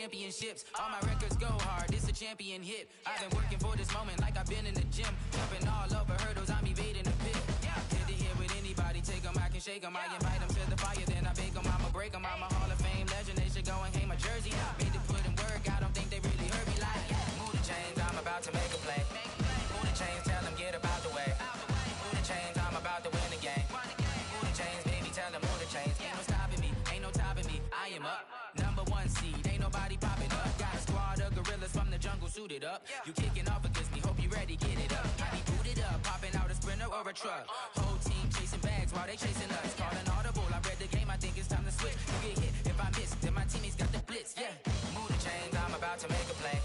championships. All my records go hard, it's a champion hit. I've been working for this moment like I've been in the gym. Jumping all over hurdles, I'm evading the pit. Head to head with anybody, take them, I can shake them. I invite them to the fire, then I bake them, I'ma break them. I'm a Hall of Fame legend, they should go and hang my jersey. Made to put in work, I don't think they really heard me like, move the chains, I'm about to make a play. Move the chains, tell them get about the way. Move the chains, I'm about to win the game. Move the chains, baby, tell them move the chains. Ain't no stopping me, ain't no topping me, I am up. Number one seed, ain't nobody popping up. Got a squad of gorillas from the jungle suited up. You kicking off against me, hope you ready, get it up. I be booted up, popping out a sprinter or a truck. Whole team chasing bags while they chasing us. Calling audible, I read the game, I think it's time to switch. You get hit if I miss, then my teammates got the blitz, yeah. Move the chains, I'm about to make a play.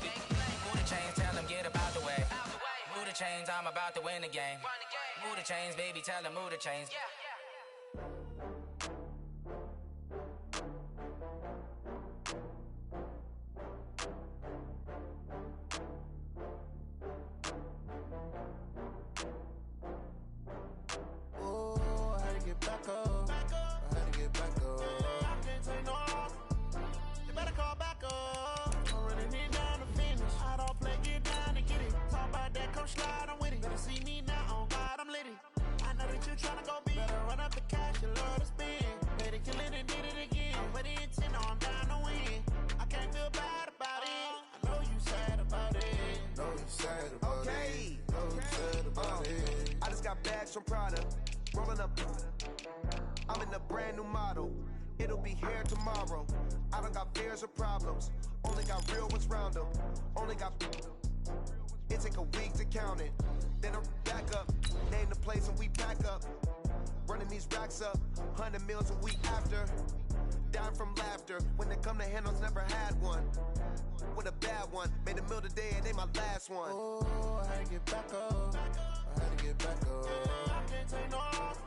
Move the chains, tell them get about the way. Move the chains, I'm about to win the game. Move the chains, baby, tell them move the chains. From Prada, rolling up. I'm in a brand new model. It'll be here tomorrow. I don't got fears or problems. Only got real ones round them. Only got. It take a week to count it. Then I back up. Name the place and we pack up. Running these racks up. 100 meals a week after. Down from laughter. When they come to handles, never had one. With a bad one. Made a meal today and they my last one. Oh, I had to get back up. I had to get back up. I can't take no off.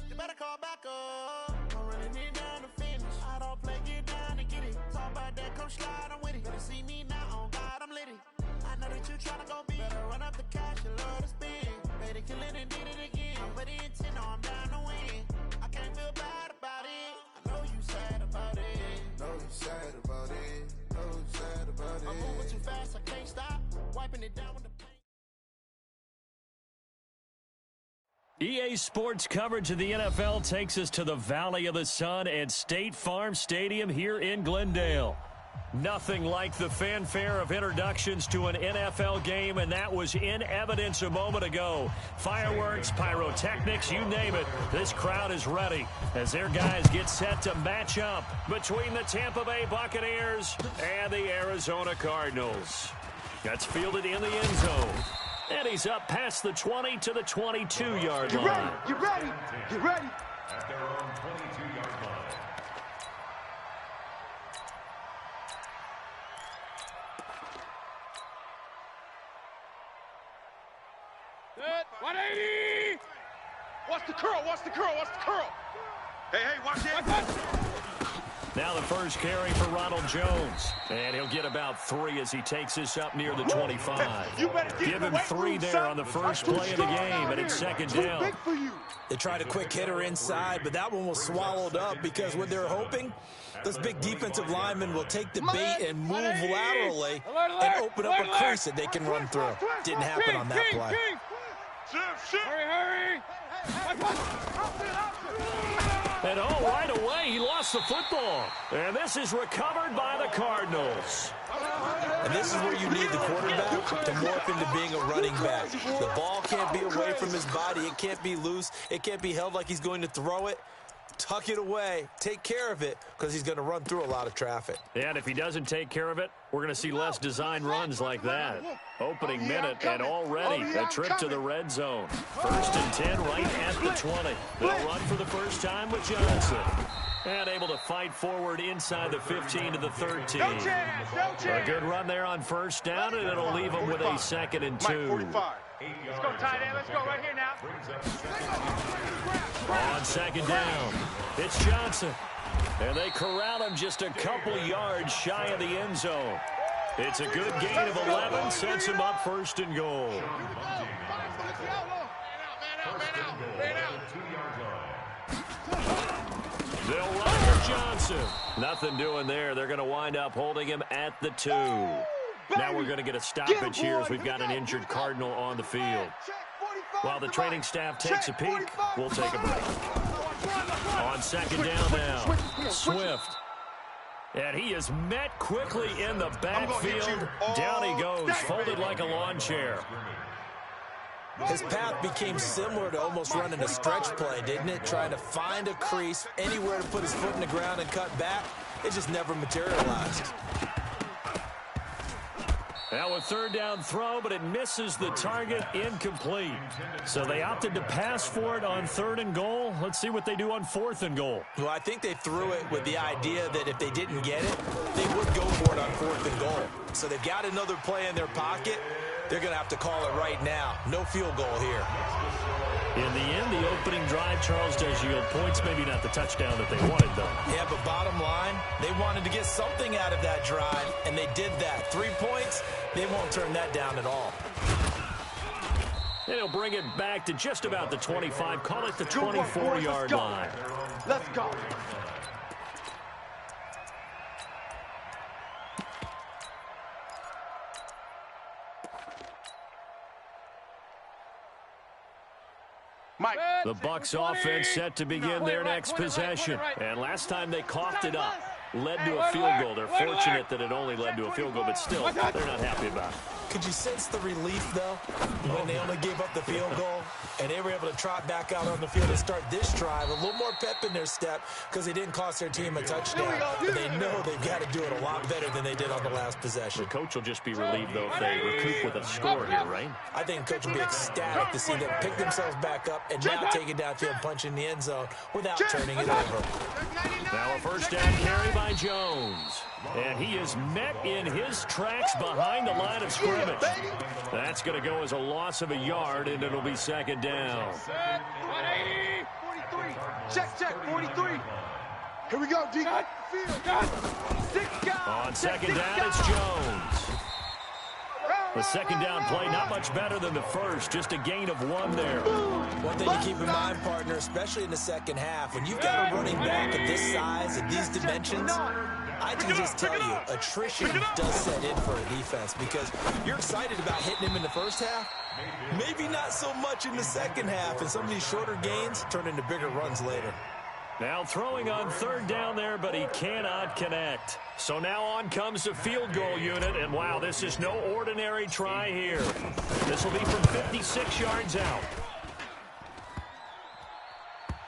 You better call back up. I'm running it down to finish. I don't play, get down and get it. Talk about that, come slide, I'm with it. Better see me now, on God, I'm litty. I know that you tryna go big. Better run up the cash, you love to spend. Made it, kill it, and did it again. But the intent, no, I'm down to win. I can't feel bad about it. I know you sad about it. Know you sad about it. Know you sad about it. I'm moving too fast, I can't stop. Wiping it down with the paint. EA Sports coverage of the NFL takes us to the Valley of the Sun at State Farm Stadium here in Glendale. Nothing like the fanfare of introductions to an NFL game, and that was in evidence a moment ago. Fireworks, pyrotechnics, you name it. This crowd is ready as their guys get set to match up between the Tampa Bay Buccaneers and the Arizona Cardinals. That's fielded in the end zone. And he's up past the 20 to the 22-yard line. Get ready, get ready. At their own 22-yard line. Good. 180. Watch the curl, watch the curl, watch the curl. Hey, watch it. Now the first carry for Ronald Jones. And he'll get about 3 as he takes this up near the 25. Give him 3 there on the first play of the game, and it's second down. They tried a quick hitter inside, but that one was swallowed up because what they're hoping, those big defensive linemen will take the bait and move laterally and open up a crease that they can run through. Didn't happen on that play. Hurry. And right away, he lost the football. And this is recovered by the Cardinals. And this is where you need the quarterback to morph into being a running back. The ball can't be away from his body. It can't be loose. It can't be held like he's going to throw it. Tuck it away. Take care of it because he's going to run through a lot of traffic. And if he doesn't take care of it, we're going to see less design runs like that. Opening minute and already a trip to the red zone. 1st and 10 right at the 20. They'll run for the first time with Johnson. And able to fight forward inside the 15 to the 13. A good run there on first down, and it'll leave them with a 2nd and 2. Let's go tight end. Let's go right here now. On 2nd down, it's Johnson. And they corral him just a couple yards shy of the end zone. It's a good gain of 11, sets him up 1st and goal. They'll run. Johnson. Nothing doing there. They're going to wind up holding him at the 2. Now we're going to get a stoppage here as we've got an injured Cardinal on the field. While the training staff takes a peek, we'll take a break. On second down now, Swift. And he is met quickly in the backfield. Down he goes, folded like a lawn chair. His path became similar to almost running a stretch play, didn't it? Trying to find a crease, anywhere to put his foot in the ground and cut back. It just never materialized. Now a third down throw, but it misses the target, incomplete. So they opted to pass for it on 3rd and goal. Let's see what they do on 4th and goal. Well, I think they threw it with the idea that if they didn't get it, they would go for it on 4th and goal. So they've got another play in their pocket. They're going to have to call it right now. No field goal here. In the end, the opening drive, Charles, does yield points. Maybe not the touchdown that they wanted, though. Yeah, but bottom line, they wanted to get something out of that drive, and they did that. 3 points, they won't turn that down at all. And he'll bring it back to just about the 25. Call it the 24-yard line. Let's go. The Bucs offense set to begin their next possession. And last time they coughed it up, led to a field goal. They're fortunate that it only led to a field goal, but still, they're not happy about it. Could you sense the relief, though, when they only gave up the field goal and they were able to trot back out on the field and start this drive? A little more pep in their step because they didn't cost their team a touchdown. But they know they've got to do it a lot better than they did on the last possession. The coach will just be relieved, though, if they recoup with a score here, right? I think the coach will be ecstatic to see them pick themselves back up and now take it downfield and punch in the end zone without turning it over. Now a first down carry by Jones. And he is met in his tracks behind the line of scrimmage. That's going to go as a loss of a yard, and it'll be 2nd down. 180. 43. Check, 43. Here we go, D. On 2nd down, it's Jones. The 2nd down play, not much better than the first, just a gain of 1 there. One thing to keep in mind, partner, especially in the second half, when you've got a running back of this size and these dimensions, I can just tell you, attrition does set in for a defense because you're excited about hitting him in the first half. Maybe not so much in the second half, and some of these shorter gains turn into bigger runs later. Now throwing on 3rd down there, but he cannot connect. So now on comes the field goal unit, and wow, this is no ordinary try here. This will be from 56 yards out.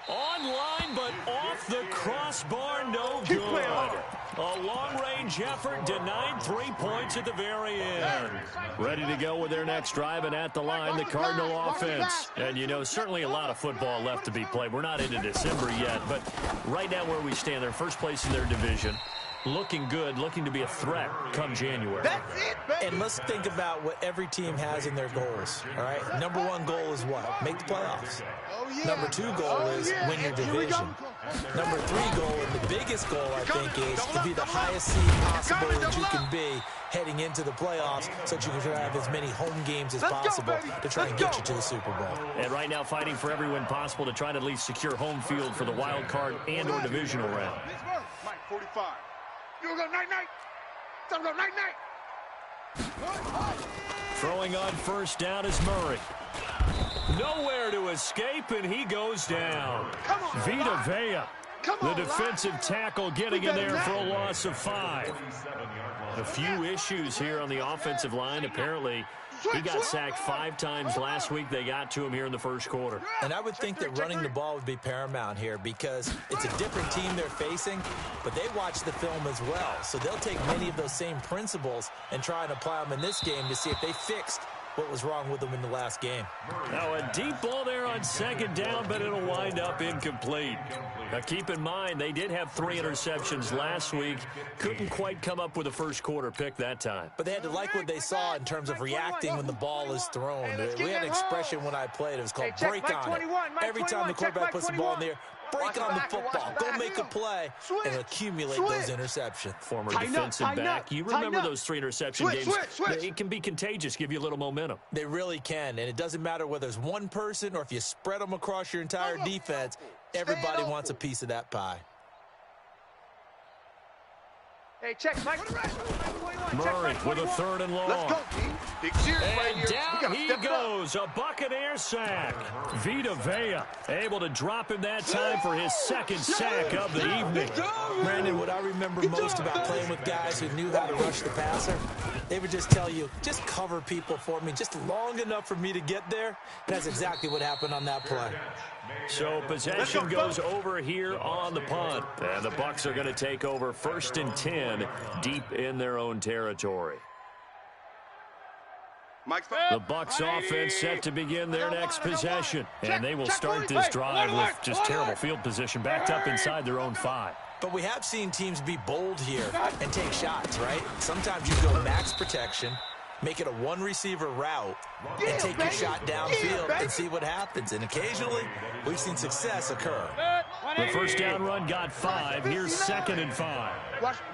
Online, but off the crossbar, no good. A long-range effort denied 3 points at the very end. Ready to go with their next drive, and at the line, the Cardinal offense. And, you know, certainly a lot of football left to be played. We're not into December yet, but right now where we stand, they're first place in their division. Looking good, looking to be a threat come January. That's it, baby. And let's think about what every team has in their goals, all right? Number 1 goal is what? Make the playoffs. Number 2 goal is win your division. Number 3 goal, and the biggest goal, I think, is to be the highest seed possible that you can be heading into the playoffs so that you can have as many home games as possible to try and get you to the Super Bowl. And right now fighting for every win possible to try to at least secure home field for the wild card and or divisional round. Mike, 45. You go night-night. Time to go night-night. Throwing on 1st down is Murray. Nowhere to escape, and he goes down. Vita Vea, the defensive tackle, getting in there for a loss of 5. A few issues here on the offensive line. Apparently, he got sacked 5 times last week. They got to him here in the first quarter. And I would think that running the ball would be paramount here because it's a different team they're facing, but they watch the film as well. So they'll take many of those same principles and try and apply them in this game to see if they fixed what was wrong with them in the last game. Now a deep ball there on 2nd down, but it'll wind up incomplete. Now keep in mind, they did have 3 interceptions last week. Couldn't quite come up with a first quarter pick that time. But they had to like what they saw in terms of reacting when the ball is thrown. We had an expression when I played. It was called break on it. Every time the quarterback puts the ball in the air, break on the football. Go make a play and accumulate those interceptions. Former defensive back. You remember those 3 interception games. It can be contagious, give you a little momentum. They really can, and it doesn't matter whether it's one person or if you spread them across your entire defense. Everybody wants a piece of that pie. Hey, check, Mike. Murray with a 3rd and long. Let's go, D. Big cheers right And here. down he goes, a Buccaneer sack. Vita Vea able to drop him that time for his 2nd sack of the evening. Brandon, what I remember most about playing with guys who knew how to rush the passer, they would just tell you, just cover people for me, just long enough for me to get there. And that's exactly what happened on that play. So possession goes over here on the punt. And the Bucs are going to take over 1st and 10 deep in their own territory. The Bucs offense set to begin their next possession. And they will start this drive with just terrible field position, backed up inside their own 5. But we have seen teams be bold here and take shots, right? Sometimes you go max protection, make it a 1-receiver route, and take your shot downfield and see what happens. And occasionally, we've seen success occur. The 1st down run got 5. Here's 2nd and 5.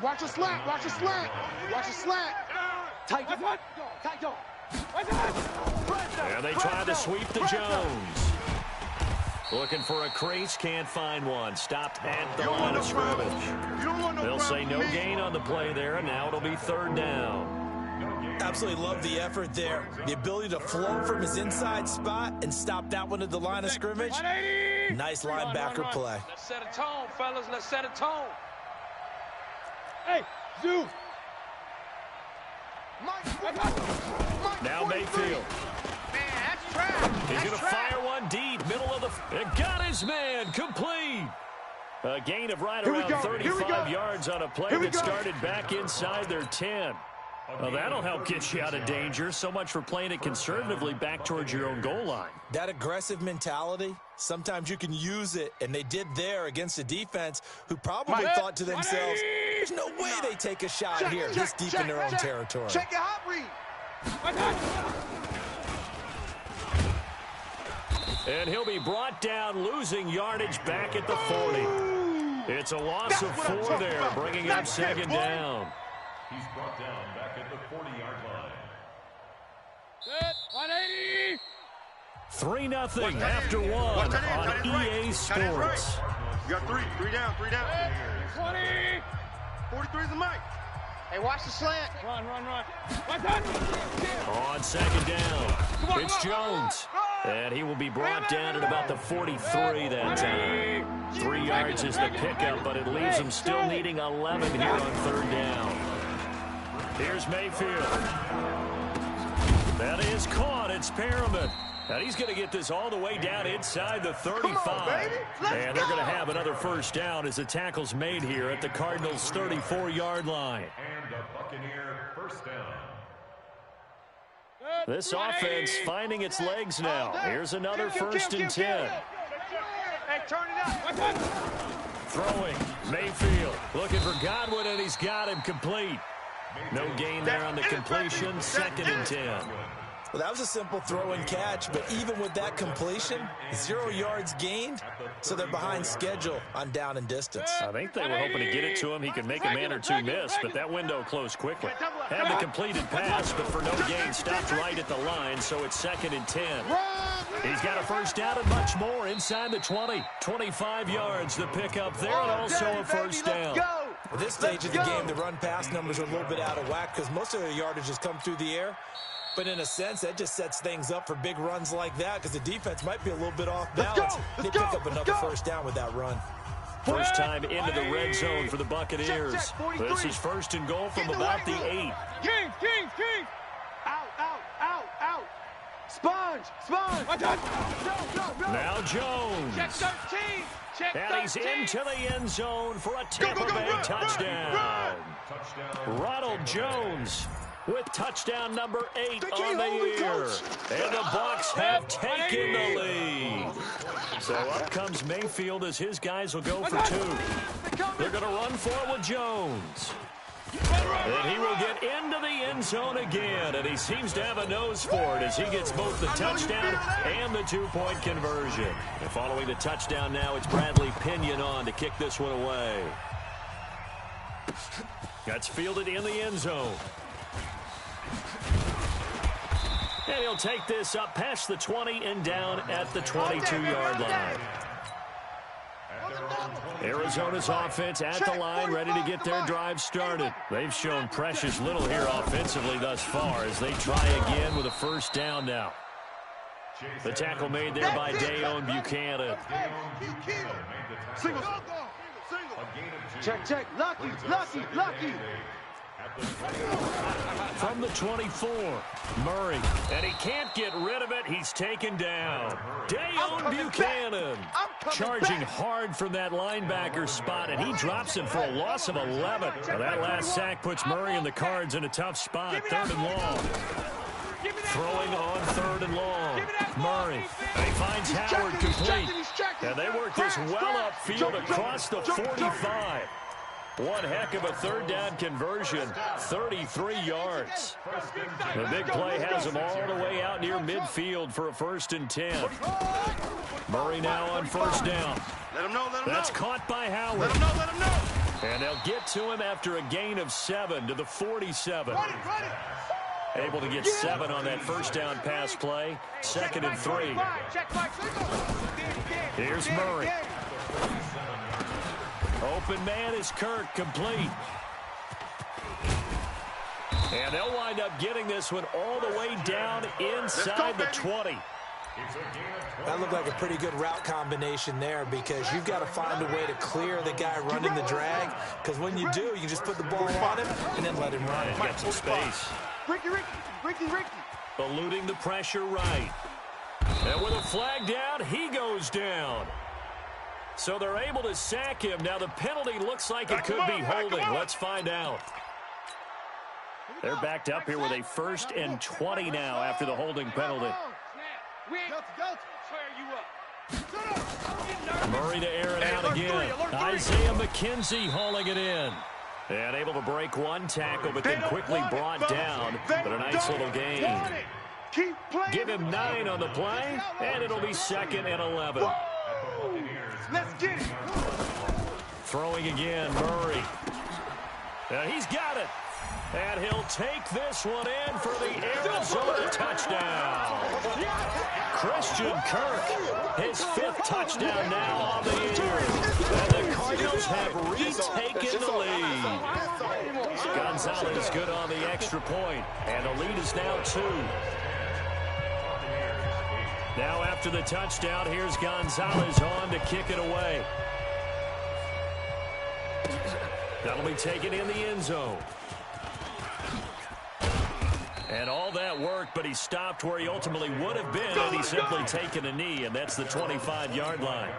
Watch the slant. Watch the slant. Watch the slant. Tight. And they try to sweep to Jones. Looking for a crease, can't find one. Stopped at the line of scrimmage. They'll say no gain on the play there, and now it'll be 3rd down. Absolutely love the effort there. The ability to flow from his inside spot and stop that one at the line of scrimmage. Nice linebacker play. Let's set a tone, fellas. Let's set a tone. Hey, Zoo. Now Mayfield. Man, that's trash. He's going to fire one deep, middle of the... It got his man, complete. A gain of right around 35 yards on a play that started back inside their 10. Well, that'll help get you out of danger. So much for playing it conservatively back towards your own goal line. That aggressive mentality, sometimes you can use it, and they did there against a defense who probably thought to themselves, there's no way they take a shot here this deep in their own territory. Check your hot read. And he'll be brought down, losing yardage back at the 40. It's a loss of 4 there, bringing up 2nd down. He's brought down back at the 40-yard line. Set, 180. 3-0 after 1 on EA Sports. You got 3 down. 20. 43 is the mic. Hey, watch the slant. Run. On 2nd down, it's Jones. And he will be brought down at about the 43 that time. 3 yards is the pickup, but it leaves him still needing 11 here on 3rd down. Here's Mayfield. That is caught. It's Perriman. And he's going to get this all the way down inside the 35. And they're going to have another 1st down as the tackle's made here at the Cardinals' 34-yard line. And the Buccaneer 1st down. This offense finding its legs now. Here's another 1st and 10. Hey, turn it up. Throwing, Mayfield looking for Godwin, and he's got him complete. No gain there on the completion, 2nd and 10. Well, that was a simple throw and catch, but even with that completion, 0 yards gained, so they're behind schedule on down and distance. I think they were hoping to get it to him. He could make a man or 2 miss, but that window closed quickly. Had the completed pass, but for no gain, stopped right at the line, so it's 2nd and 10. He's got a 1st down and much more inside the 20. 25 yards, the pickup there, and also a 1st down. At this stage of the game, the run-pass numbers are a little bit out of whack because most of their yardage has come through the air. But in a sense, that just sets things up for big runs like that because the defense might be a little bit off balance. They pick up another 1st down with that run. First time into the red zone for the Buccaneers. This is 1st and goal from about the 8. King. Out. Sponge. Now Jones. Check 13. And he's into the end zone for a Tampa Bay touchdown. Ronald Jones with touchdown number 8 on the year. And the Bucs have taken the lead. So up comes Mayfield as his guys will go for 2. They're going to run for it with Jones. And he will get into the end zone again, and he seems to have a nose for it as he gets both the touchdown and the 2-point conversion. And following the touchdown now, it's Bradley Pinion on to kick this one away. That's fielded in the end zone. And he'll take this up past the 20 and down at the 22-yard line. At their own Arizona's offense at the line, ready to get their drive started. They've shown precious little here offensively thus far as they try again with a first down now. The tackle made there by Dayon Buchanan. Single. Check. Lucky. From the 24, Murray. And he can't get rid of it. He's taken down. Dayon Buchanan charging hard from that linebacker spot, and he drops him for a loss of 11. Now that last sack puts Murray and the Cards in a tough spot, 3rd and long. Throwing on 3rd and long. Murray. And he finds Howard complete. And they work this well upfield across the 45. One heck of a 3rd down conversion, 33 yards. The big play has them all the way out near midfield for a 1st and 10. Murray now on 1st down. Let him know. That's caught by Howard. Let him know. And they'll get to him after a gain of 7 to the 47. Able to get 7 on that 1st down pass play. 2nd and 3. Here's Murray. Open man is Kirk, complete. And they'll wind up getting this one all the way down inside the 20. That looked like a pretty good route combination there because you've got to find a way to clear the guy running the drag, because when you do, you just put the ball on him and then let him run. And get some space. Ricky. Eluding the pressure right. And with a flag down, he goes down. So they're able to sack him. Now the penalty looks like it could be holding. Let's find out. They're backed up here with a 1st and 20 now after the holding penalty. Murray to air it out again. Isaiah McKenzie hauling it in. And able to break one tackle, but then quickly brought down. But a nice little gain. Give him 9 on the play, and it'll be 2nd and 11. Let's get it. Throwing again, Murray. He's got it. And he'll take this one in for the Arizona touchdown. Christian Kirk, his 5th touchdown now on the year. And the Cardinals have retaken the lead. Gonzalez good on the extra point, and the lead is now 2. Now after the touchdown, here's Gonzalez on to kick it away. That'll be taken in the end zone. And all that work, but he stopped where he ultimately would have been had he simply taken a knee, and that's the 25-yard line.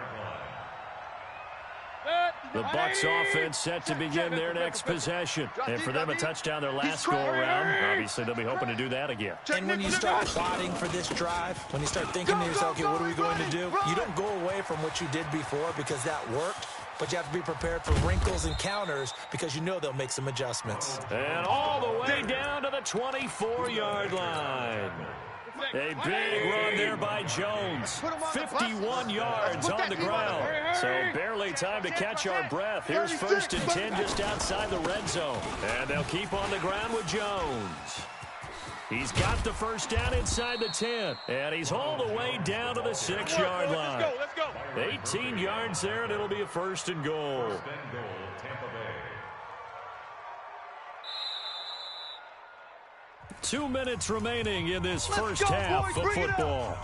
The Bucs offense set to begin their next possession. And for them, a touchdown their last go-around. Obviously, they'll be hoping to do that again. And when you start plotting for this drive, when you start thinking to yourself, okay, what are we going to do? You don't go away from what you did before because that worked. But you have to be prepared for wrinkles and counters because you know they'll make some adjustments. And all the way down to the 24-yard line. A big run there by Jones. 51 yards on the ground. So barely time to catch our breath. Here's 1st and 10 just outside the red zone. And they'll keep on the ground with Jones. He's got the 1st down inside the 10. And he's all the way down to the 6-yard line. Let's go. 18 yards there, and it'll be a 1st and goal. 2 minutes remaining in this first half of football.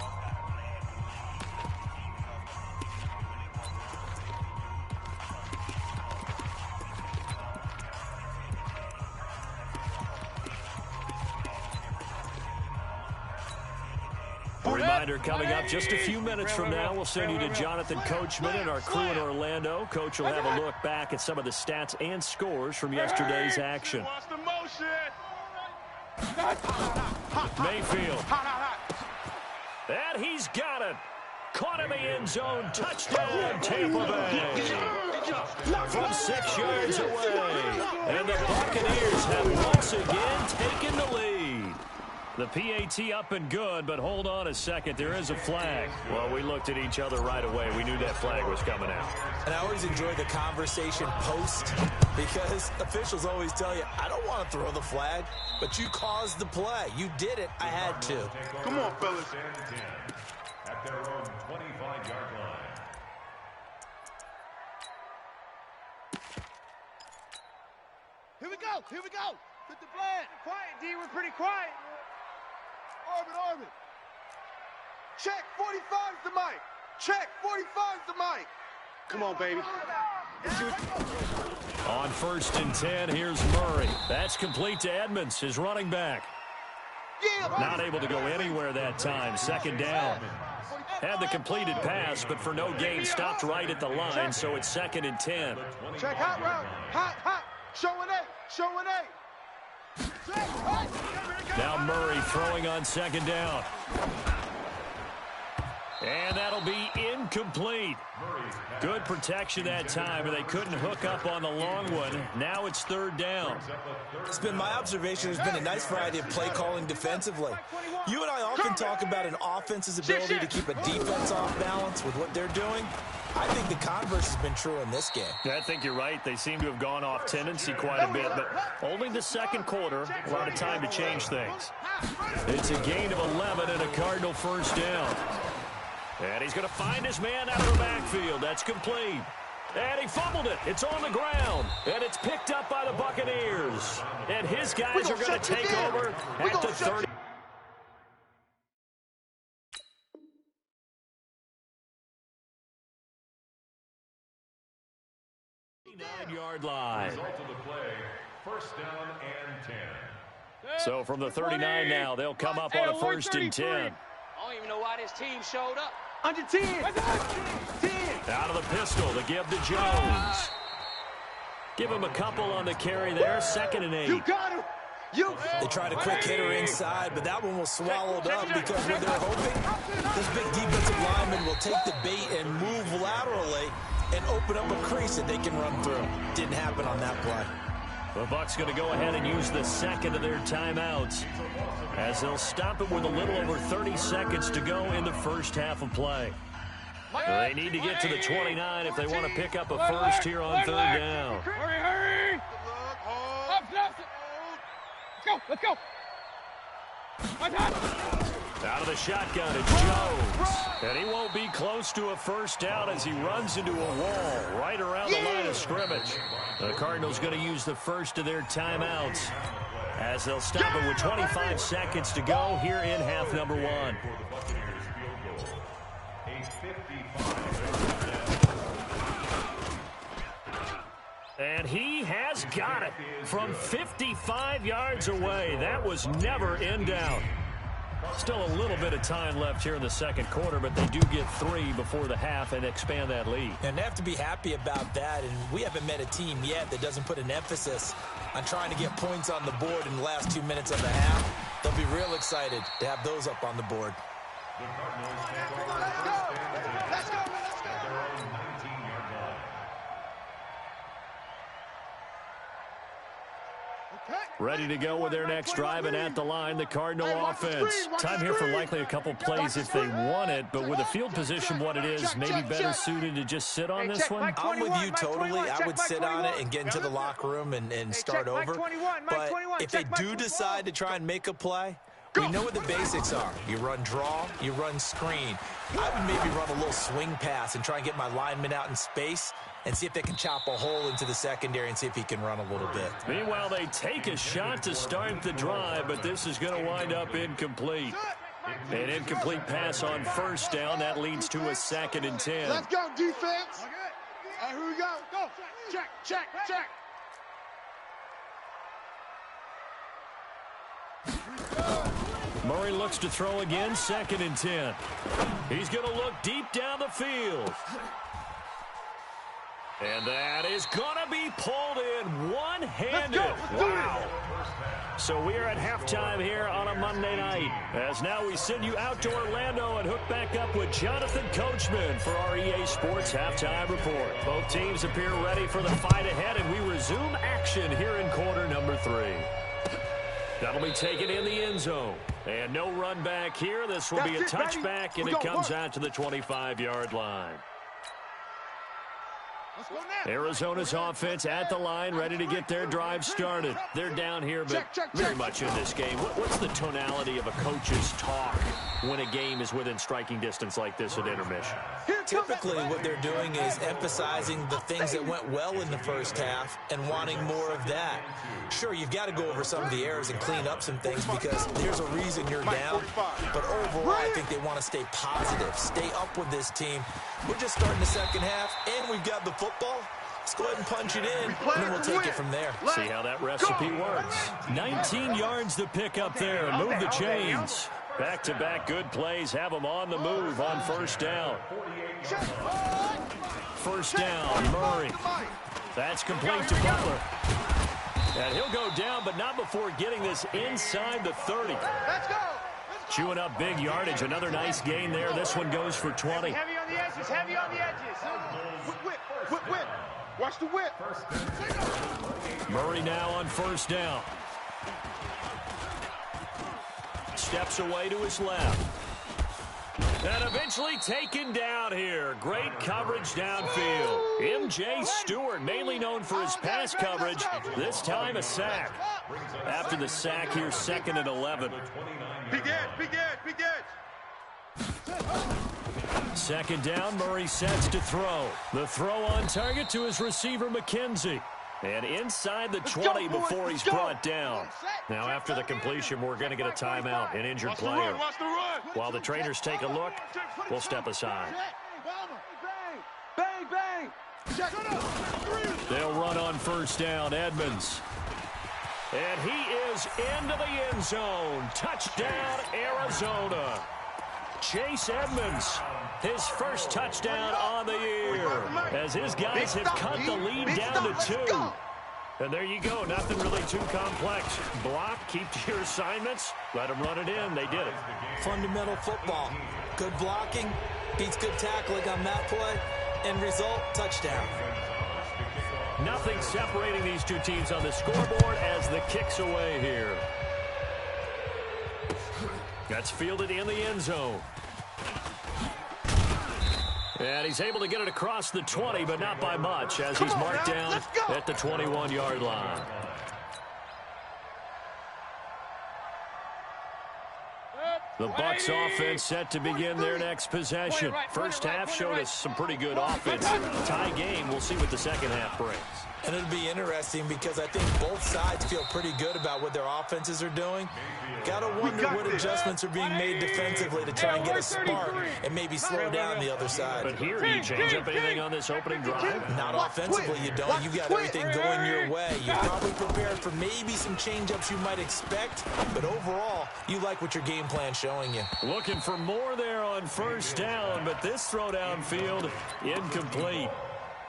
A reminder coming up just a few minutes from now. We'll send you to Jonathan Coachman and our crew in Orlando. Coach will have a look back at some of the stats and scores from yesterday's action. Mayfield. And he's got it. Caught in the end zone. Touchdown, Tampa Bay. From 6 yards away. And the Buccaneers have once again taken the lead. The PAT up and good, but hold on a second. There is a flag. Well, we looked at each other right away. We knew that flag was coming out. And I always enjoy the conversation post because officials always tell you, I don't want to throw the flag, but you caused the play. You did it. I had to. Come on, fellas. At their own 25-yard line. Here we go. Here we go. Hit the flag. Quiet, D. We're pretty quiet. Orbit. Check, 45's the mic. Check, 45's the mic. Come on, baby. On 1st and 10, here's Murray. That's complete to Edmonds, his running back. Not able to go anywhere that time. 2nd down. Had the completed pass, but for no gain, stopped right at the line, so it's 2nd and 10. Check hot route. Hot. Showing A. Now Murray throwing on 2nd down. And that'll be incomplete. Good protection that time, and they couldn't hook up on the long one. Now it's 3rd down. It's been my observation there's been a nice variety of play calling defensively. You and I often talk about an offense's ability to keep a defense off balance with what they're doing. I think the converse has been true in this game. Yeah, I think you're right. They seem to have gone off tendency quite a bit, but only the 2nd quarter, a lot of time to change things. It's a gain of 11 and a Cardinal 1st down. And he's going to find his man out of the backfield. That's complete. And he fumbled it. It's on the ground. And it's picked up by the Buccaneers. And his guys are going to take over at the 30. Yard line. Result of the play, 1st down and 10. So from the 39 now, they'll come up on a 1st and 10. I don't even know why this team showed up. Under 10. 10. Out of the pistol to give to Jones. Give him a couple on the carry there. 2nd and 8. You got him. They tried a quick hitter inside, but that one was swallowed up because when they're hoping this big defensive lineman will take the bait and move laterally and open up a crease that they can run through. Didn't happen on that play. The Bucs going to go ahead and use the 2nd of their timeouts as they'll stop it with a little over 30 seconds to go in the 1st half of play. They need to get to the 29 if they want to pick up a 1st here on 3rd down. Hurry. Let's go. Out of the shotgun, it's Jones. And he won't be close to a 1st down as he runs into a wall right around the line of scrimmage. The Cardinals going to use the 1st of their timeouts as they'll stop it with 25 seconds to go here in half number 1. And he has got it from 55 yards away. That was never in doubt. Still a little bit of time left here in the 2nd quarter, but they do get 3 before the half and expand that lead. And they have to be happy about that, and we haven't met a team yet that doesn't put an emphasis on trying to get points on the board in the last 2 minutes of the half. They'll be real excited to have those up on the board. The Cardinals take over the 1st and 10 Let's go. at their own 19-yard line. Ready to go with their next drive, and at the line, the Cardinal offense. Time here for likely a couple plays if they want it, but with the field position what it is, maybe better suited to just sit on this one? I'm with you totally. I would sit on it and get into the locker room and start over. But if they do decide to try and make a play, we know what the basics are. You run draw, you run screen. I would maybe run a little swing pass and try and get my lineman out in space and see if they can chop a hole into the secondary and see if he can run a little bit. Meanwhile, they take a shot to start the drive, but this is going to wind up incomplete. An incomplete pass on 1st down. That leads to a 2nd and 10. Let's go, defense. Here we go. Go. Check. Murray looks to throw again, 2nd and 10. He's going to look deep down the field. And that is going to be pulled in one-handed. Wow. So we are at halftime here on a Monday night. As now we send you out to Orlando and hook back up with Jonathan Coachman for our EA Sports Halftime Report. Both teams appear ready for the fight ahead, and we resume action here in quarter number 3. That'll be taken in the end zone. And no run back here. This will be a touchback, and it comes out to the 25-yard line. Arizona's offense at the line, ready to get their drive started. They're down here, but very much in this game. What's the tonality of a coach's talk when a game is within striking distance like this at intermission? Typically, what they're doing is emphasizing the things that went well in the first half and wanting more of that. Sure, you've got to go over some of the errors and clean up some things because there's a reason you're down. But overall, I think they want to stay positive, stay up with this team. We're just starting the second half, and we've got the football. Let's go ahead and punch it in, and then we'll take it from there. See how that recipe works. 19 yards to pick up there. Move the chains. Back-to-back good plays have them on the move on first down. First down, Murray. That's complete to Butler. And he'll go down, but not before getting this inside the 30. Let's go. Chewing up big yardage. Another nice gain there. This one goes for 20. Heavy on the edges, heavy on the edges. Whip. Watch the whip. Murray now on first down. Steps away to his left. And eventually taken down here. Great coverage downfield. M.J. Stewart, mainly known for his pass coverage, this time a sack. After the sack here, 2nd and 11. Big edge. Second down, Murray sets to throw. The throw on target to his receiver, McKenzie. And inside the 20 before he's brought down. Now after the completion, we're going to get a timeout, an injured player. While the trainers take a look, we'll step aside. Bang. They'll run on first down, Edmonds. And he is into the end zone. Touchdown, Arizona. Chase Edmonds, his first touchdown on the year, as his guys have cut the lead down to 2. And there you go, nothing really too complex. Block, keep to your assignments, let them run it in. They did it. Fundamental football. Good blocking, beats good tackling on that play, and result, touchdown. Nothing separating these two teams on the scoreboard as the kick's away here. That's fielded in the end zone. And he's able to get it across the 20, but not by much, as he's marked down at the 21-yard line. The Bucs offense set to begin their next possession. First half showed us some pretty good offense. Tie game, we'll see what the second half brings. And it'll be interesting because I think both sides feel pretty good about what their offenses are doing. Got to wonder what adjustments are being made defensively to try and get a spark and maybe slow down the other side. But here, you change up anything on this opening drive? Not offensively, you don't. You've got everything going your way. You're probably prepared for maybe some change-ups you might expect, but overall, you like what your game plan's showing you. Looking for more there on first down, but this throw downfield, incomplete.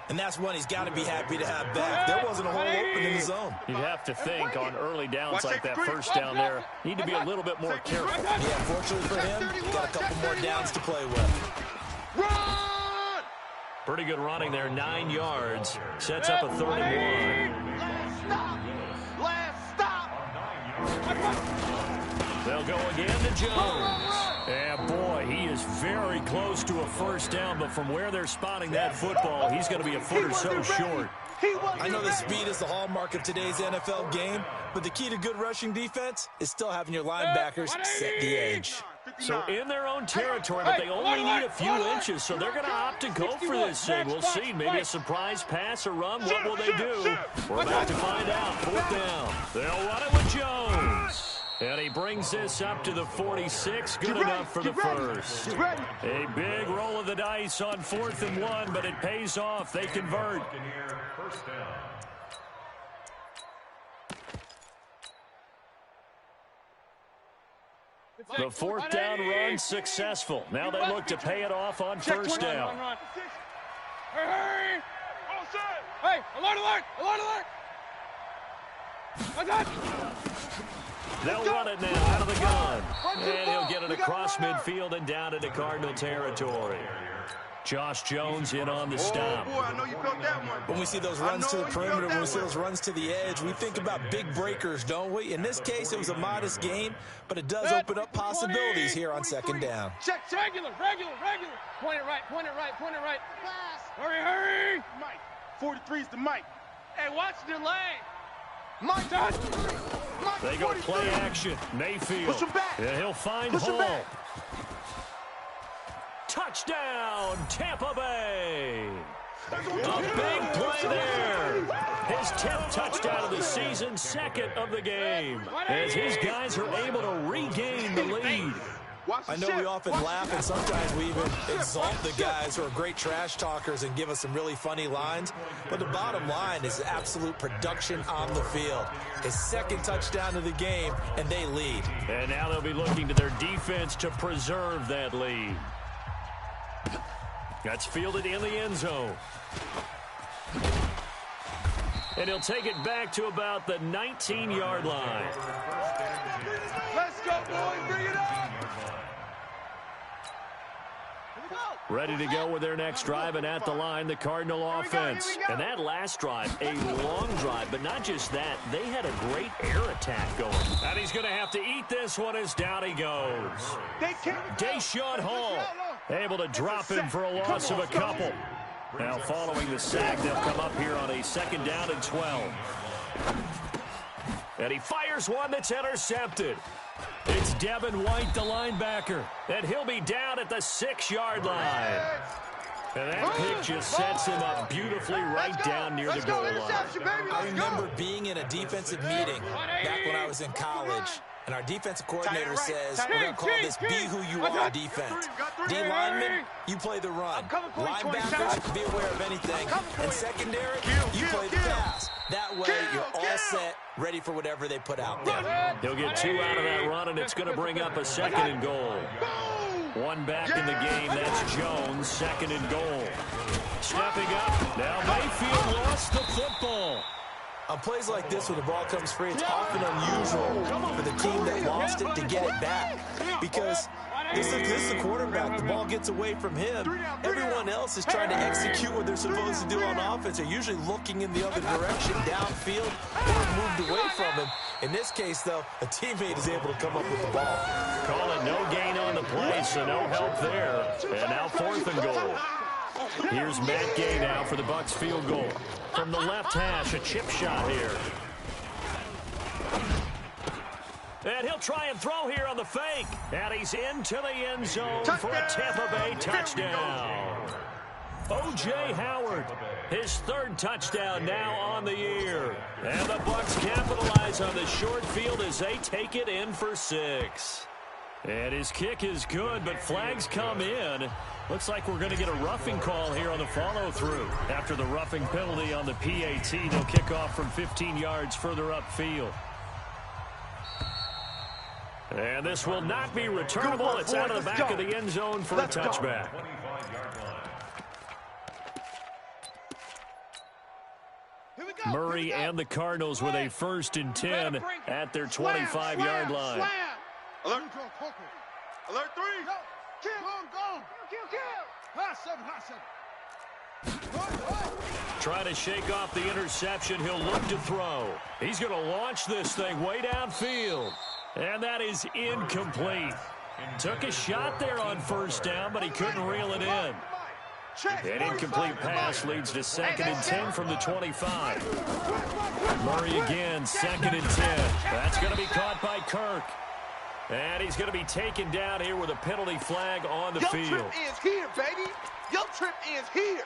And that's one he's got to be happy to have back. There wasn't a hole open in the zone. You'd have to think on early downs like that first down there, need to be a little bit more careful. Yeah, fortunately for him, got a couple more downs to play with. Run! Pretty good running there, 9 yards. Sets up a 3rd and 1. Last stop! They'll go again to Jones. And boy, he is very close to a first down, but from where they're spotting that football, he's going to be a foot or so short. I know the speed is the hallmark of today's NFL game, but the key to good rushing defense is still having your linebackers set the edge. So in their own territory, but they only need a few inches, so they're going to opt to go for this thing. We'll see. Maybe a surprise pass or run. What will they do? We're about to find out. 4th down. They'll run it with Jones. And he brings this up to the 46. Good enough for the first. A big roll of the dice on 4th and 1, but it pays off. They convert. The 4th down run successful. Now they look to pay it off on first down. Hey, alert! They'll run it now out of the gun. And he'll get it across midfield and down into Cardinal territory. Josh Jones in on the stop. Oh, boy, I know you felt that one. When we see those runs to the perimeter, when we see those runs to the edge, we think about big breakers, don't we? In this case, it was a modest gain, but it does open up possibilities here on 2nd down. Check. Regular. Point it right. Hurry. 43 is the Mike. Hey, watch the lane. Mike, They go 43. play action. Mayfield. Push him back. And he'll find Push him Hall. back. Touchdown, Tampa Bay. A big play there. His 10th touchdown of the season, second of the game. As his guys are able to regain the lead. I know we often laugh and sometimes we even exalt the guys who are great trash talkers and give us some really funny lines. But the bottom line is absolute production on the field. His second touchdown of the game, and they lead. And now they'll be looking to their defense to preserve that lead. That's fielded in the end zone. And he'll take it back to about the 19-yard line. Let's go, boys. Bring it up. Ready to go with their next drive, and at the line, the Cardinal offense. And that last drive, a long drive, but not just that, they had a great air attack going. And he's going to have to eat this one as down he goes. Deshaun Hall able to drop him for a loss of a couple. Now following the sack, they'll come up here on a 2nd down and 12. And he fires one that's intercepted. It's Devin White, the linebacker, and he'll be down at the 6-yard line. And that pick just sets him up beautifully right down near the goal line. I remember being in a defensive meeting back when I was in college, and our defensive coordinator says, we're going to call this Be Who You Are defense. D-linemen, you play the run. Linebackers, be aware of anything. And secondary, you play the pass. That way, you're all set, ready for whatever they put out there. He'll get 2 out of that run, and it's going to bring up a 2nd and goal. One back in the game, that's Jones, 2nd and goal. Stepping up, now Mayfield lost the football. On plays like this, when the ball comes free, it's often unusual for the team that lost it to get it back. Because this is the quarterback. The ball gets away from him. Everyone else is trying to execute what they're supposed to do on offense. They're usually looking in the other direction, downfield, or moved away from him. In this case, though, a teammate is able to come up with the ball. Call it no gain on the play, so no help there. And now 4th and goal. Here's Matt Gay now for the Bucs field goal. From the left hash, a chip shot here. And he'll try and throw here on the fake. And he's into the end zone for a Tampa Bay touchdown. O.J. Howard, his 3rd touchdown now on the year. And the Bucs capitalize on the short field as they take it in for 6. And his kick is good, but flags come in. Looks like we're going to get a roughing call here on the follow-through. After the roughing penalty on the PAT, they'll kick off from 15 yards further upfield. And this will not be returnable. It's out of the back of the end zone for a touchback. Murray and the Cardinals with a 1st and 10 at their 25-yard line. Alert. Alert 3. Go. Try to shake off the interception. He'll look to throw. He's going to launch this thing way downfield. And that is incomplete. Took a shot there on 1st down, but he couldn't reel it in. An incomplete pass leads to 2nd and 10 from the 25. Murray again, 2nd and 10. That's going to be caught by Kirk. And he's going to be taken down here with a penalty flag on the field. Your trip ends here, baby. Your trip ends here.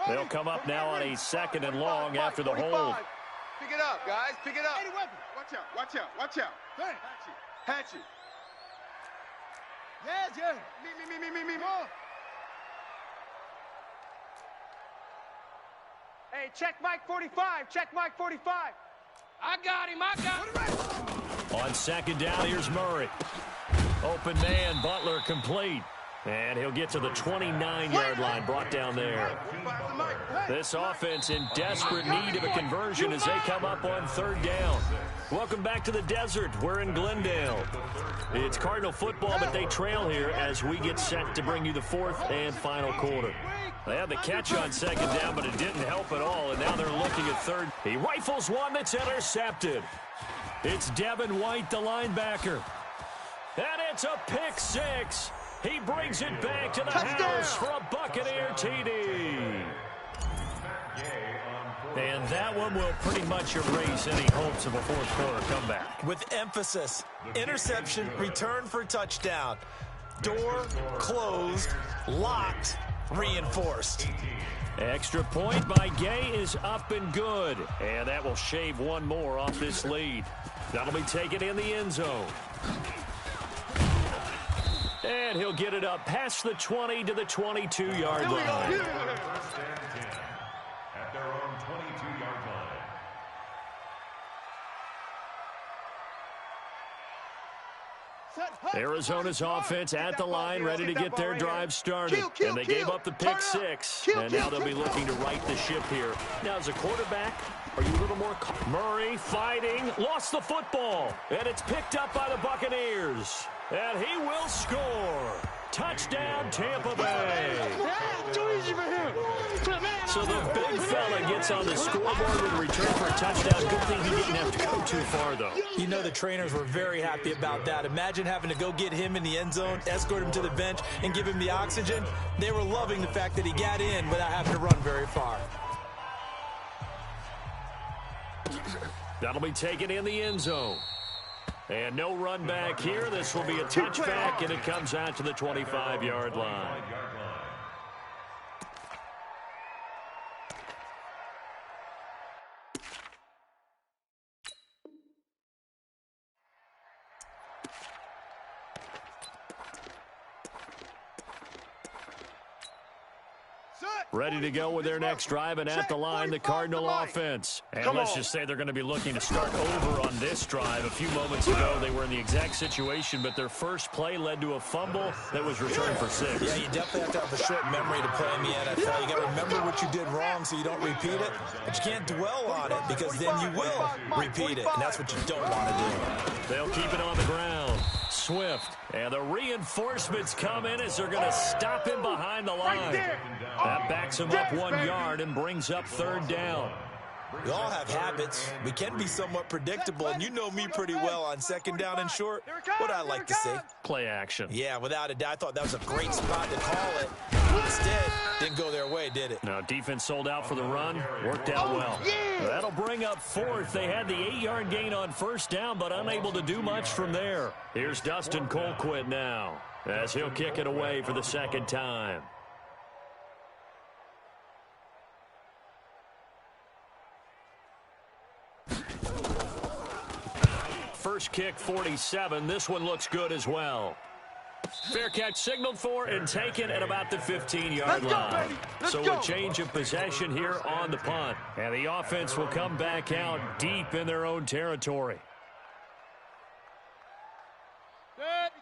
They'll come up now on a 2nd and long after the hold. Pick it up, guys. Pick it up. Watch out. Hatchet. Yes. Me. Hey, check Mike 45. I got him. On 2nd down, here's Murray. Open man, Butler complete. And he'll get to the 29-yard line, brought down there. This offense in desperate need of a conversion as they come up on 3rd down. Welcome back to the desert. We're in Glendale. It's Cardinal football, but they trail here as we get set to bring you the 4th and final quarter. They had the catch on 2nd down, but it didn't help at all, and now they're looking at 3rd. He rifles one that's intercepted. It's Devin White, the linebacker. And it's a pick 6. He brings it back to the house for a Buccaneer TD. And that one will pretty much erase any hopes of a fourth quarter comeback. With emphasis, interception, return for touchdown. Door closed, locked, reinforced. Extra point by Gay is up and good. And that will shave one more off this lead. That'll be taken in the end zone. And he'll get it up past the 20 to the 22-yard line. First and 10 at their own 22-yard line. Arizona's offense at the line, ready to get their drive started. And they gave up the pick six. And now they'll be looking to right the ship here. Now, as a quarterback, are you a little more... Murray fighting, lost the football. And it's picked up by the Buccaneers. And he will score. Touchdown, Tampa Bay. So the big fella gets on the scoreboard with a return for a touchdown. Good thing he didn't have to go too far, though. You know the trainers were very happy about that. Imagine having to go get him in the end zone, escort him to the bench, and give him the oxygen. They were loving the fact that he got in without having to run very far. That'll be taken in the end zone. And no run back here. This will be a touchback, and it comes out to the 25-yard line. Ready to go with their next drive, and at the line, the Cardinal offense. And let's just say they're going to be looking to start over on this drive. A few moments ago, they were in the exact situation, but their first play led to a fumble that was returned for 6. Yeah, you definitely have to have a short memory to play in the NFL. You got to remember what you did wrong so you don't repeat it, but you can't dwell on it because then you will repeat it, and that's what you don't want to do. They'll keep it on the ground. Swift, and the reinforcements come in as they're going to stop him behind the line. That backs him up 1 yard and brings up third down. We all have habits. We can be somewhat predictable, and you know me pretty well on second down and short. What I like to see. Play action. Yeah, without a doubt. I thought that was a great spot to call it. Instead, didn't go their way, did it? No, defense sold out for the run. Worked out well. That'll bring up fourth. They had the 8-yard gain on first down, but unable to do much from there. Here's Dustin Colquitt now, as he'll kick it away for the second time. First kick, 47. This one looks good as well. Fair catch signaled for and taken at about the 15-yard line. So a change of possession here on the punt. And the offense will come back out deep in their own territory.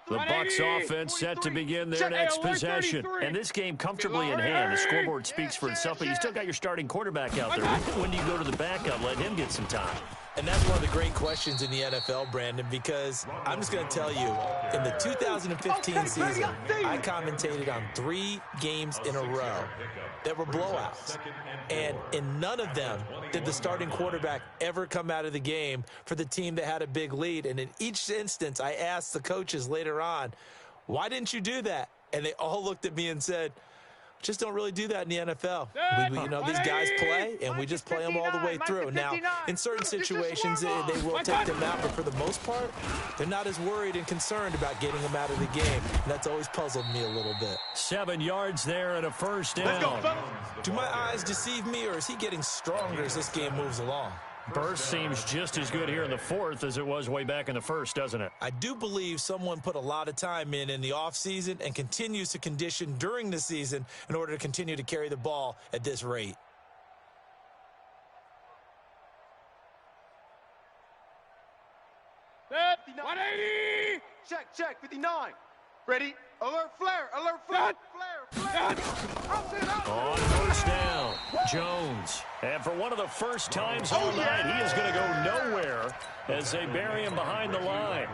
The Bucs offense set to begin their next possession. And this game comfortably in hand. The scoreboard speaks for itself, but you still got your starting quarterback out there. When do you go to the backup? Let him get some time. And that's one of the great questions in the NFL, Brandon, because I'm just going to tell you, in the 2015 season, I commentated on 3 games in a row that were blowouts. And in none of them did the starting quarterback ever come out of the game for the team that had a big lead. And in each instance, I asked the coaches later on, why didn't you do that? And they all looked at me and said, just don't really do that in the NFL. These guys play, and we just play them all the way through. Now, in certain situations, they will take them out, but for the most part, they're not as worried and concerned about getting them out of the game. And that's always puzzled me a little bit. 7 yards there and a first down. Do my eyes deceive me, or is he getting stronger as this game moves along? Burst seems just as good here in the fourth as it was way back in the first, doesn't it? I do believe someone put a lot of time in the offseason and continues to condition during the season in order to continue to carry the ball at this rate. Set, 180! Check, 59. Ready? Alert flare, flare. On first down, Jones. And for one of the first times all night, he is going to go nowhere as they bury him behind the line.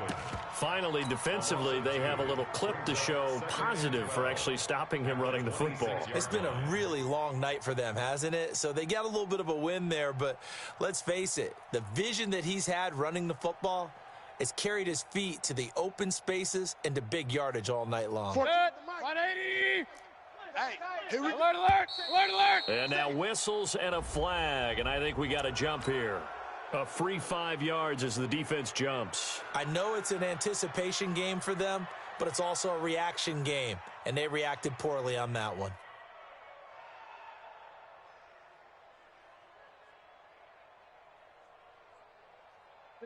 Finally, defensively, they have a little clip to show positive for actually stopping him running the football. It's been a really long night for them, hasn't it? So they got a little bit of a win there, but let's face it, the vision that he's had running the football has carried his feet to the open spaces and to big yardage all night long. 180! Hey, here we go. Alert, alert, alert, alert. And now whistles and a flag, and I think we got a jump here. A free 5 yards as the defense jumps. I know it's an anticipation game for them, but it's also a reaction game, and they reacted poorly on that one.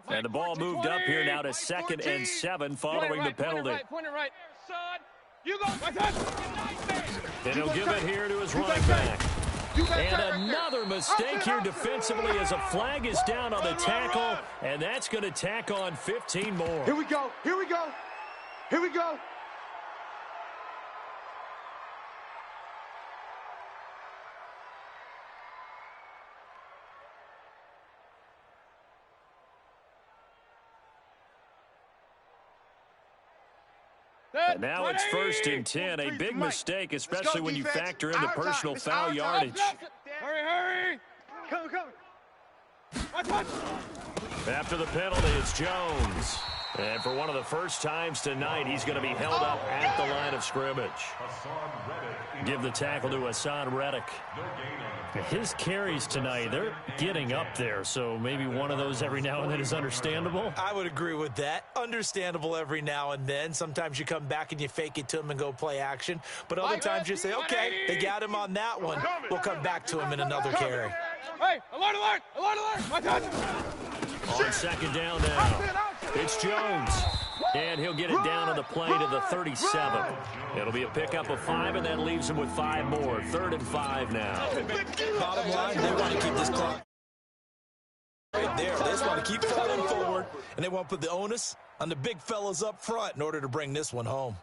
And the ball moved up here now to 2nd and 7 following the penalty. Point it right. Son, you go. And he'll give it here to his running back. And another mistake here defensively as a flag is down on the tackle, and that's going to tack on 15 more. Here we go. Here we go. Here we go. And now it's 1st and 10, a big mistake, especially when you factor in the personal foul yardage. Hurry, hurry. Come. After the penalty, it's Jones. And for one of the first times tonight, he's going to be held up at the line of scrimmage. Give the tackle to Hassan Reddick. His carries tonight, they're getting up there, so maybe one of those every now and then is understandable. I would agree with that. Understandable every now and then. Sometimes you come back and you fake it to him and go play action. But other times you say, okay, they got him on that one. We'll come back to him in another carry. Hey, alert, alert, alert, alert. My touch. On 2nd down now, it's Jones. And he'll get it down on the play to the 37. It'll be a pickup of 5, and that leaves him with 5 more. 3rd and 5 now. Bottom line, they want to keep this clock right there. They just want to keep falling forward, and they want to put the onus on the big fellas up front in order to bring this one home.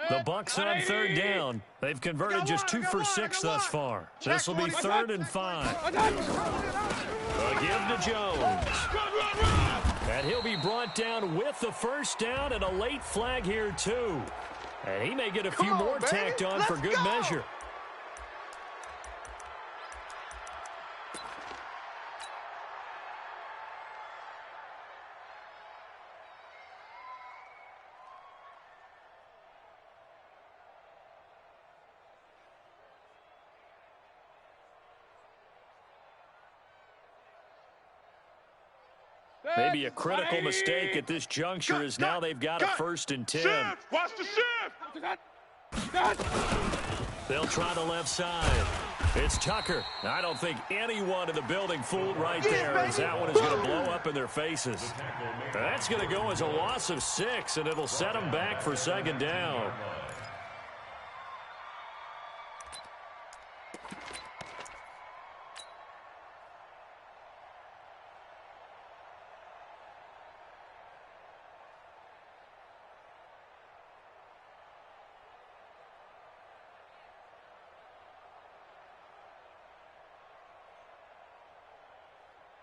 The Bucs on 3rd down. They've converted just 2 for 6 thus far. This will be 3rd and 5. A give to Jones. And he'll be brought down with the first down and a late flag here, too. And he may get a few more tacked on for good measure. Maybe a critical mistake at this juncture is now they've got a 1st and 10. Shift. Watch the shift. They'll try the left side. It's Tucker. I don't think anyone in the building fooled right there, as that one is going to blow up in their faces. That's going to go as a loss of 6, and it'll set them back for 2nd down.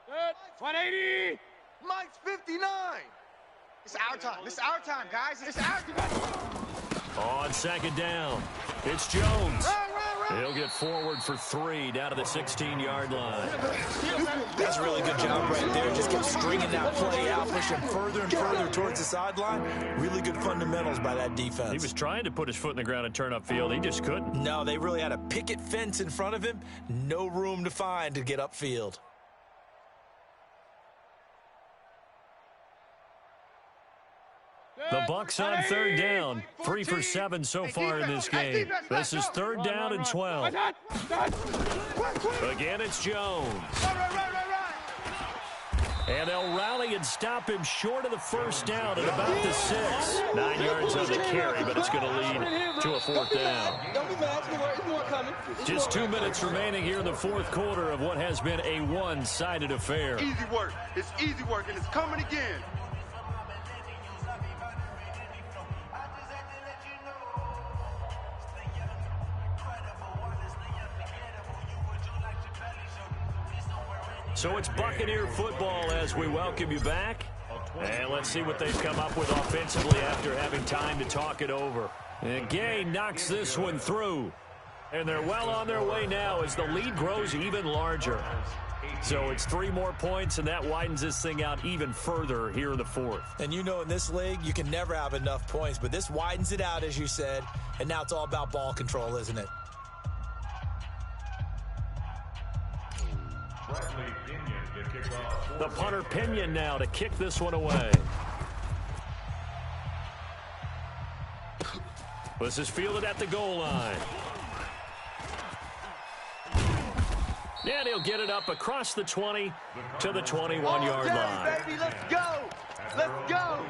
Good. 180. Mike's 59. It's our time. It's our time, guys. It's our time. On 2nd down, it's Jones. He'll get forward for 3 down to the 16-yard line. That's a really good job right there. Just kept stringing that play out, pushing further and further towards the sideline. Really good fundamentals by that defense. He was trying to put his foot in the ground and turn upfield. He just couldn't. No, they really had a picket fence in front of him. No room to find to get upfield. The Bucs on 3rd down. 3 for 7 so far in this game. This is 3rd down and 12. Again, it's Jones. And they'll rally and stop him short of the 1st down at about the 6. 9 yards on the carry, but it's going to lead to a 4th down. Don't be mad. There's more coming. Just 2 minutes remaining here in the 4th quarter of what has been a one-sided affair. Easy work. It's easy work, and it's coming again. So it's Buccaneer football as we welcome you back. And let's see what they've come up with offensively after having time to talk it over. And Gay knocks this one through. And they're well on their way now as the lead grows even larger. So it's 3 more points, and that widens this thing out even further here in the fourth. And you know in this league, you can never have enough points, but this widens it out, as you said, and now it's all about ball control, isn't it? The punter Pinion now to kick this one away. This is fielded at the goal line. And he'll get it up across the 20 to the 21-yard line. Baby, let's go! Let's go!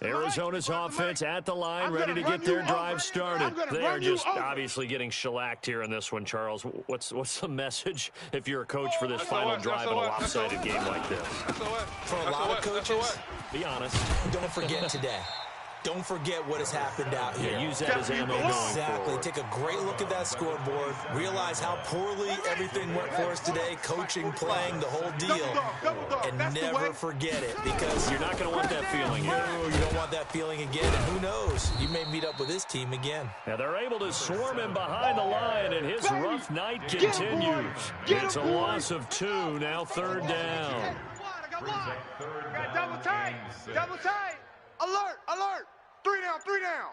Arizona's offense at the line, ready to get their drive started. They're just obviously getting shellacked here in this one, Charles. What's the message if you're a coach for this final drive in a lopsided game like this? For a lot of coaches, be honest. don't forget today. Don't forget what has happened out here. Yeah, use that as ammo going Exactly. forward. Take a great look at that scoreboard. Realize how poorly everything went for us today. Coaching, playing, the whole deal. And never forget it, because You're not going to want that feeling here. no, you don't want that feeling again. And who knows? You may meet up with this team again. Now they're able to swarm him behind the line, and his rough night continues. It's a loss of 2, now 3rd down. I got double tight! Double tight! Alert! Alert! 3 down! 3 down!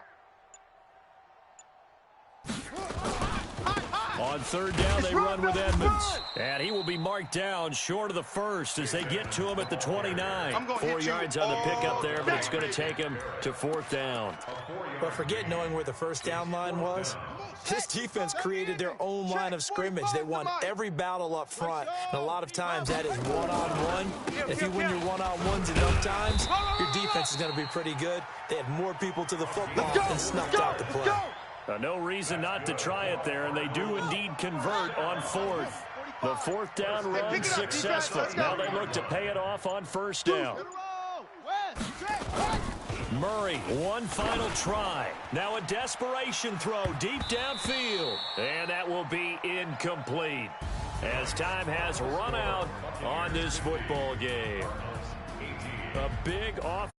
On 3rd down, they run with Edmonds. And he will be marked down short of the first as they get to him at the 29. 4 yards on the pickup there, but it's going to take him to 4th down. But forget knowing where the first down line was. This defense created their own line of scrimmage. They won every battle up front. And a lot of times that is one-on-one. If you win your one-on-ones enough times, your defense is going to be pretty good. They had more people to the football and snuffed out the play. No reason not to try it there, and they do indeed convert on 4th. The 4th down run successful. Now they look to pay it off on 1st down. Murray, one final try. Now a desperation throw deep downfield. And that will be incomplete, as time has run out on this football game. A big off.